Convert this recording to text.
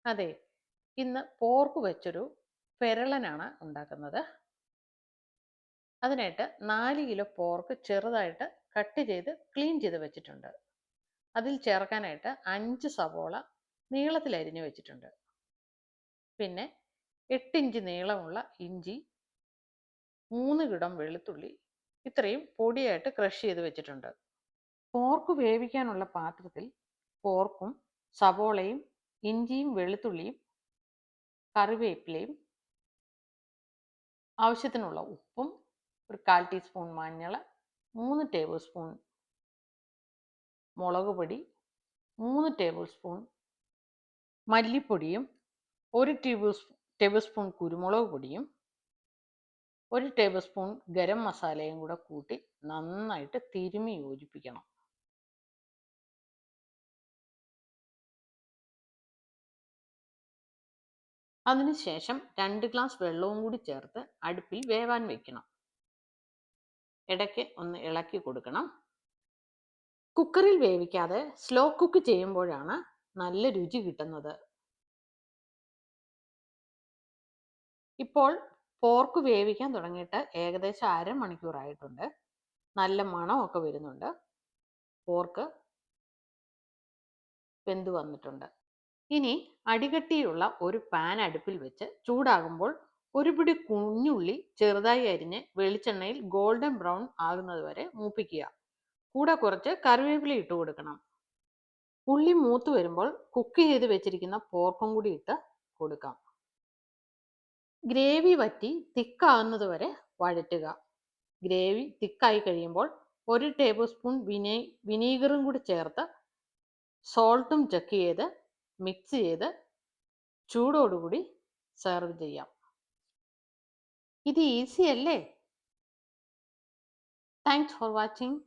അതെ, ഇന്ന് പോർക്ക് വെച്ചൊരു പെരളനാണ് ഉണ്ടാക്കുന്നത്. അതിനായിട്ട് 4 കിലോ പോർക്ക് ചെറുതായിട്ട് കട്ട് ചെയ്ത് ക്ലീൻ ചെയ്ത് വെച്ചിട്ടുണ്ട്. അതിൽ ചേർക്കാനായിട്ട് 5 സവോള നീളത്തിൽ അരിഞ്ഞു വെച്ചിട്ടുണ്ട്. പിന്നെ 8 ഇഞ്ച് നീളമുള്ള ഇഞ്ചി, 3 കിടം വെളുത്തുള്ളി, ഇത്രയും പൊടിയായിട്ട് ക്രഷ് ചെയ്ത് വെച്ചിട്ടുണ്ട്. പോർക്ക് വേവിക്കാനുള്ള പാത്രത്തിൽ പോർക്കും സവോളയും ഇഞ്ചിയും വെളുത്തുള്ളിയും കറിവേപ്പിലയും ആവശ്യത്തിനുള്ള ഉപ്പും ഒരു 1/4 ടീസ്പൂൺ മഞ്ഞൾ, 3 ടേബിൾ സ്പൂൺ മുളക് പൊടി, 3 ടേബിൾ സ്പൂൺ മല്ലിപ്പൊടിയും, 1 ടേബിൾ സ്പൂൺ കുരുമുളക് പൊടിയും, 1 ടേബിൾ സ്പൂൺ ഗരം മസാലയും കൂടെ കൂട്ടി നന്നായിട്ട് തിരുമ്മി യോജിപ്പിക്കണം. അതിനുശേഷം 2 ഗ്ലാസ് വെള്ളവും കൂടി ചേർത്ത് അടുപ്പിൽ വേവാൻ വെക്കണം. ഇടയ്ക്ക് ഒന്ന് ഇളക്കി കൊടുക്കണം. കുക്കറിൽ വേവിക്കാതെ സ്ലോ കുക്ക് ചെയ്യുമ്പോഴാണ് നല്ല രുചി കിട്ടുന്നത്. ഇപ്പോൾ പോർക്ക് വേവിക്കാൻ തുടങ്ങിയിട്ട് ഏകദേശം അരമണിക്കൂറായിട്ടുണ്ട്. നല്ല മണമൊക്കെ വരുന്നുണ്ട്. പോർക്ക് വെന്ത് വന്നിട്ടുണ്ട്. ഇനി അടികട്ടിയുള്ള ഒരു പാൻ അടുപ്പിൽ വെച്ച് ചൂടാകുമ്പോൾ ഒരു പിടി കുഞ്ഞുള്ളി ചെറുതായി അരിഞ്ഞ് വെളിച്ചെണ്ണയിൽ ഗോൾഡൻ ബ്രൗൺ ആകുന്നത് വരെ മൂപ്പിക്കുക. കൂടെ കുറച്ച് കറിവേപ്പില ഇട്ട് കൊടുക്കണം. ഉള്ളി മൂത്ത് വരുമ്പോൾ കുക്ക് ചെയ്ത് വെച്ചിരിക്കുന്ന പോർക്കും കൂടി ഇട്ട് കൊടുക്കാം. ഗ്രേവി വറ്റി തിക്കാവുന്നത് വരെ വഴറ്റുക. ഗ്രേവി തിക്കായി കഴിയുമ്പോൾ 1 ടേബിൾ സ്പൂൺ വിനീഗറും കൂടി ചേർത്ത് സോൾട്ടും ചെക്ക് ചെയ്ത് മിക്സ് ചെയ്ത് ചൂടോടുകൂടി സെർവ് ചെയ്യാം. ഇത് ഈസി അല്ലേ? Thanks for watching.